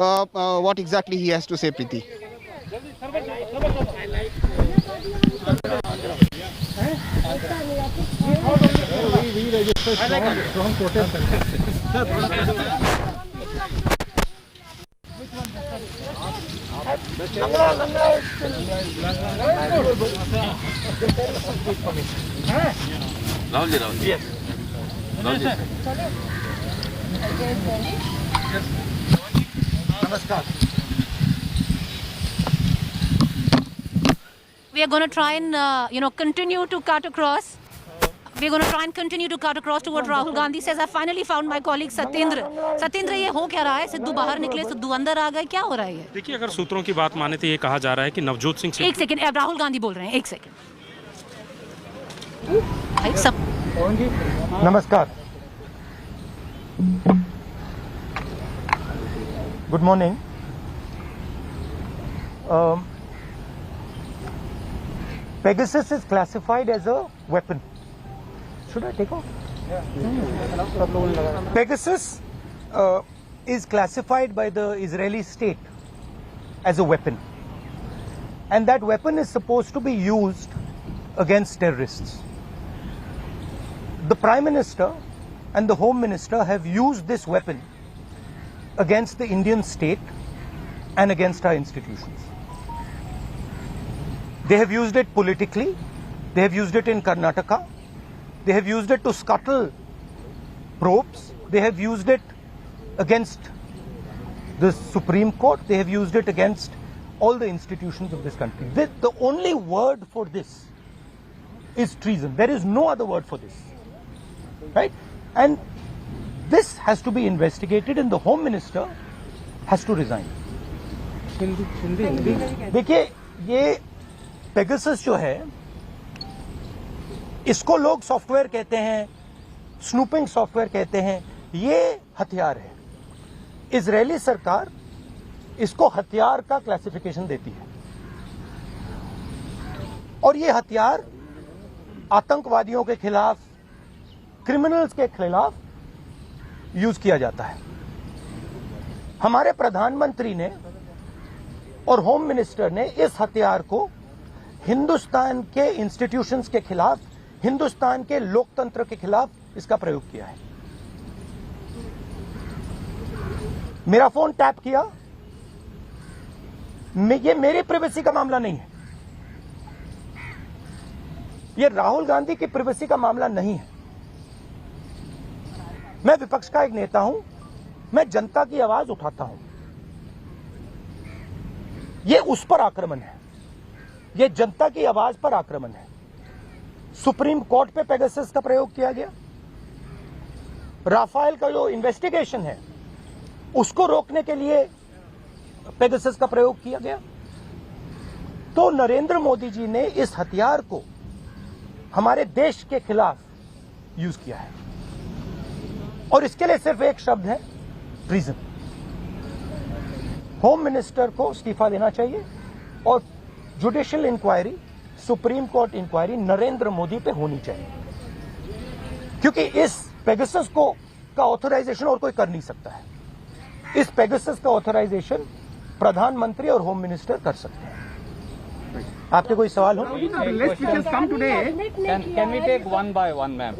what exactly he has to say, Preeti. We register strong protest. Rahul ji. Yes. Rahul ji. Namaskar. We are going to try and, continue to cut across. We're going to try and continue to cut across to what Rahul Gandhi says. I finally found my colleague Satyendra. Satyendra, ये हो क्या रहा है? सिद्धू बाहर निकले, सिद्धू अंदर आ गए, क्या हो रहा है ये? देखिए, अगर सूत्रों की बात माने तो ये कहा जा रहा है कि नवजोत सिंह सिद्धू। एक सेकंड, अब राहुल गांधी बोल रहे हैं, एक सेकंड। भाई सब नमस्कार. Good morning. Pegasus is classified as a weapon. Should I take off? Pegasus is classified by the Israeli state as a weapon. And that weapon is supposed to be used against terrorists. The Prime Minister and the Home Minister have used this weapon against the Indian state and against our institutions. They have used it politically. They have used it in Karnataka. They have used it to scuttle probes. They have used it against the Supreme Court. They have used it against all the institutions of this country. The only word for this is treason. There is no other word for this. Right? And this has to be investigated and the Home Minister has to resign. देखिए, ये Pegasus जो है, इसको लोग software कहते हैं, snooping software कहते हैं. ये हथियार है. इजरायली सरकार इसको हथियार का क्लासिफिकेशन देती है और ये हथियार आतंकवादियों के खिलाफ, क्रिमिनल्स के खिलाफ यूज किया जाता है. हमारे प्रधानमंत्री ने और होम मिनिस्टर ने इस हथियार को हिंदुस्तान के इंस्टीट्यूशंस के खिलाफ, हिंदुस्तान के लोकतंत्र के खिलाफ इसका प्रयोग किया है. मेरा फोन टैप किया, ये मेरी प्राइवेसी का मामला नहीं है. ये राहुल गांधी की प्राइवेसी का मामला नहीं है. मैं विपक्ष का एक नेता हूं, मैं जनता की आवाज उठाता हूं. ये उस पर आक्रमण है, ये जनता की आवाज पर आक्रमण है. सुप्रीम कोर्ट पे पेगासस का प्रयोग किया गया. राफेल का जो इन्वेस्टिगेशन है उसको रोकने के लिए पेगासस का प्रयोग किया गया. तो नरेंद्र मोदी जी ने इस हथियार को हमारे देश के खिलाफ यूज किया है और इसके लिए सिर्फ एक शब्द है, ट्रीजन. होम मिनिस्टर को इस्तीफा देना चाहिए और judicial inquiry, supreme court inquiry Narendra Modi पे होनी चाहिए, क्योंकि इस पेगासस को का ऑथराइजेशन और कोई कर नहीं सकता है. इस पेगासस का ऑथराइजेशन प्रधानमंत्री और होम मिनिस्टर कर सकते हैं. आपके कोई सवाल हो? The list which has come today, Can we take one by one, ma'am?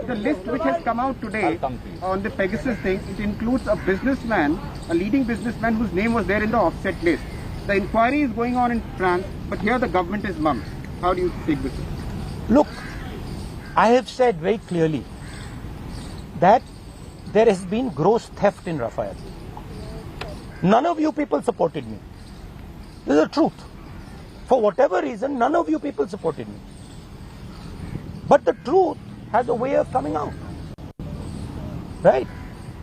the list which has come out today on the Pegasus thing, it includes a businessman, a leading businessman whose name was there in the offset list. The inquiry is going on in France, but here the government is mum. How do you take this? Look, I have said very clearly that there has been gross theft in Rafael. None of you people supported me. This is the truth. For whatever reason, none of you people supported me. But the truth has a way of coming out. Right?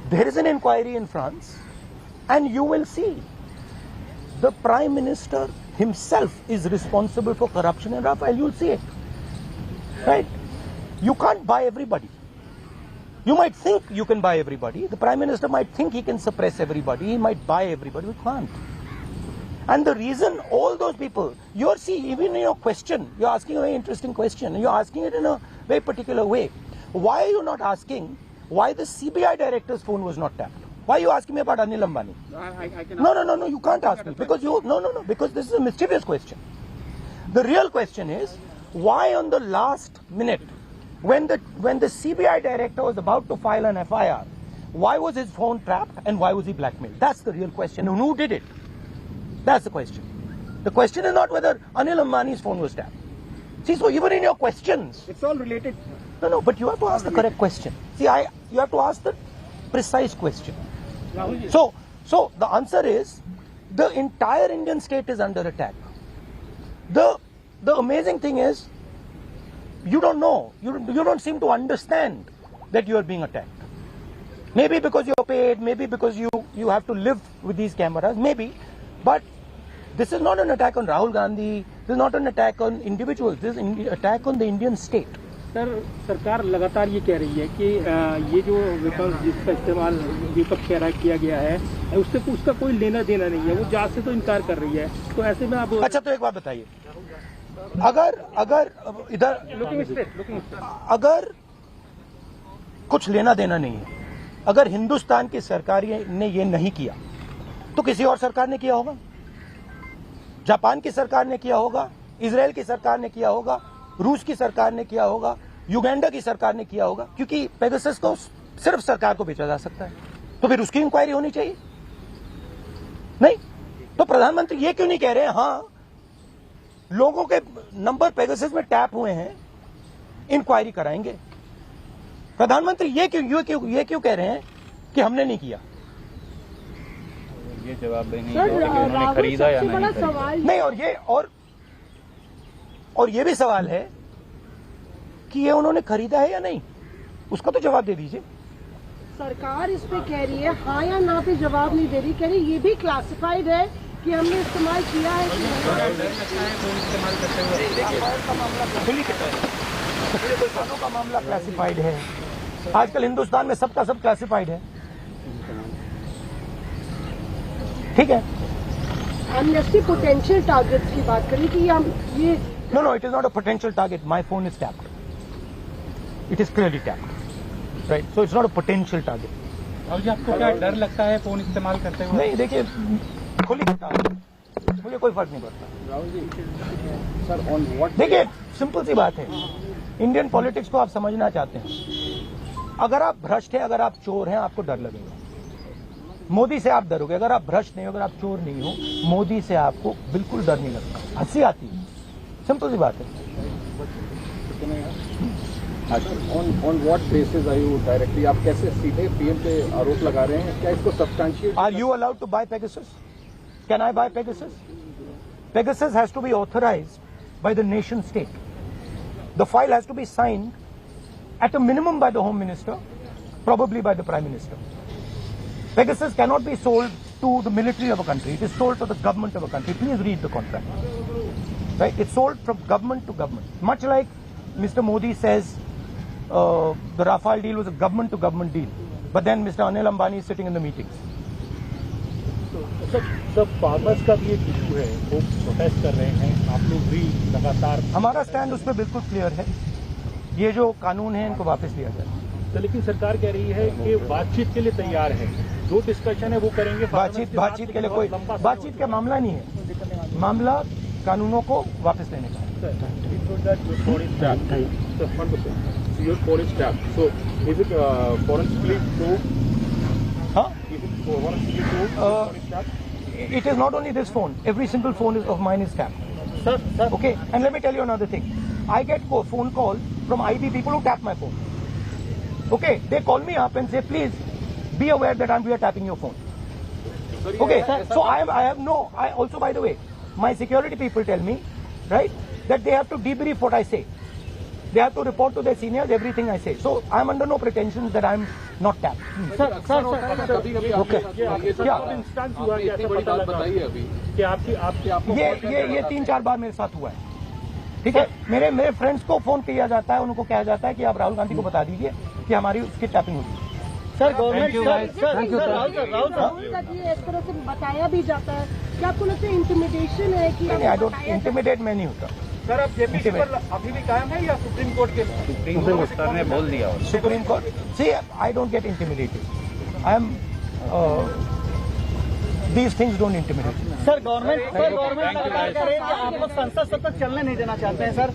There is an inquiry in France, and you will see the Prime Minister himself is responsible for corruption in Rafael. You'll see it. Right? You can't buy everybody. You might think you can buy everybody. The Prime Minister might think he can suppress everybody. He might buy everybody. We can't. And the reason all those people, even in your question, you're asking a very interesting question, and you're asking it in a very particular way. Why are you not asking why the CBI director's phone was not tapped? Why are you asking me about Anil Ambani? I can No, you can't ask me because because this is a mischievous question. The real question is, why on the last minute, when the CBI director was about to file an FIR, why was his phone tapped and why was he blackmailed? That's the real question. And who did it? That's the question. The question is not whether Anil Ambani's phone was tapped. See, so even in your questions, It's all related. no, but you have to ask the correct question. See, you have to ask the precise question. So the answer is, the entire Indian state is under attack. The amazing thing is, you don't know, you don't seem to understand that you are being attacked. Maybe because you're paid, maybe because you have to live with these cameras, maybe, but this is not an attack on Rahul Gandhi, this is not an attack on individuals, this is an attack on the Indian state. Sir सरकार लगातार ये कह रही है कि ये जो विपक्ष जिसका इस्तेमाल विपक्ष कह रहा किया गया है उसका कोई लेना देना नहीं है, वो जांच से तो इनकार कर रही है, तो ऐसे में आप अच्छा, तो एक बात बताइए, अगर इधर अगर कुछ लेना देना नहीं है, अगर हिंदुस्तान की सरकार ने ये नहीं किया तो किसी और सरकार ने किया होगा, जापान की सरकार ने किया होगा, इजराइल की सरकार ने किया होगा, रूस की सरकार ने किया होगा, युगांडा की सरकार ने किया होगा, क्योंकि पेगासस को सिर्फ सरकार को बेचा जा सकता है, तो फिर उसकी इंक्वायरी होनी चाहिए नहीं? तो प्रधानमंत्री ये क्यों नहीं कह रहे हैं हाँ लोगों के नंबर पेगासस में टैप हुए हैं, इंक्वायरी कराएंगे? प्रधानमंत्री ये क्यों कह रहे हैं कि हमने नहीं किया? ये जवाब देंगे कि उन्होंने खरीदा या नहीं खरीदा। नहीं, और ये भी सवाल है कि ये उन्होंने खरीदा है या नहीं, उसका तो जवाब दे दीजिए। सरकार इस पे कह रही है हाँ या ना पे जवाब नहीं दे रही, कह रही ये भी क्लासिफाइड है कि हमने इस्तेमाल किया है कि नहीं। का मामला क्लासिफाइड है, आजकल हिंदुस्तान में सबका सब क्लासिफाइड है, ठीक है। एमनेस्टी पोटेंशियल टारगेट्स की बात करें कि हम ये No, it is not a potential target. My phone is tapped. It is clearly tapped. Right? So it's not a potential target. Rahul ji, आपको क्या डर लगता है फोन इस्तेमाल करते हुए? नहीं, देखिए, खुली बता, मुझे कोई फर्क नहीं पड़ता। Rahul ji, sir, on what? देखिए, सिंपल सी बात है, इंडियन पॉलिटिक्स को आप समझना चाहते हैं, अगर आप भ्रष्ट हैं, अगर आप चोर हैं, आपको डर लगेगा। मोदी से आप डरोगे, अगर आप भ्रष्ट नहीं हो, अगर आप चोर नहीं हो, मोदी से आपको बिल्कुल डर नहीं लगता, हंसी आती है, सिंपल सी बात है। On what basis are you directly, आप कैसे सीधे पीएम पे आरोप लगा रहे हैं, क्या इसको substantiate? Are you allowed to buy Pegasus? Can I buy Pegasus? Pegasus has to be authorized by the nation state. The file has to be signed at a minimum by the Home Minister, probably by the Prime Minister. Pegasus cannot be sold to the military of a country. It is sold to the government of a country. Please read the contract. Right? It's sold from government to government. Much like Mr. Modi says the Rafale deal was a government to government deal. But then Mr. Anil Ambani is sitting in the meetings. सब farmers का भी एक issue है, वो protest कर रहे हैं, आप लोग भी लगातार। हमारा स्टैंड उस पर बिल्कुल क्लियर है, ये जो कानून है इनको वापस लिया जाए। तो लेकिन सरकार कह रही है कि बातचीत के लिए तैयार है, जो डिस्कशन है वो करेंगे। बातचीत के लिए कोई बातचीत का मामला नहीं है, मामला कानूनों को वापस लेने का है। Your phone is tapped. So is it forensically proved? Huh? Is it forensically proved? Phone is tapped? It is not only this phone. Every single phone of mine is tapped. Sir, Okay, and let me tell you another thing. I get phone calls from IB people who tap my phone. Okay, they call me up and say, please be aware that we are tapping your phone. Okay, so I have no. I also, by the way, my security people tell me, right, that they have to debrief what I say. They have to report to their seniors everything I say. So I am under no pretensions that I am not tapped. Okay. Instance हुआ है, ऐसा पता लगा कि आपकी ये 3-4 बार मेरे साथ हुआ है, ठीक है। मेरे फ्रेंड्स को फोन किया जाता है, उनको कहा जाता है कि आप राहुल गांधी को बता दीजिए कि हमारी उसकी टैपिंग होगी। सर गवर्नमेंट राहुल गांधी इस तरह से बताया भी जाता है कि आपको लगता है इंटिमिडेशन है कि आई डोंट इंटिमिडेट, मैं नहीं होता। सर, अब जेपीसी पर अभी भी कायम है या सुप्रीम कोर्ट के? सुप्रीम कोर्ट ने बोल दिया। Supreme court, see, I don't get intimidated. I am these things don't intimidate me. Sir government लगातार कह रही है कि आप लोग संसद सत्र तक चलने नहीं देना चाहते हैं सर।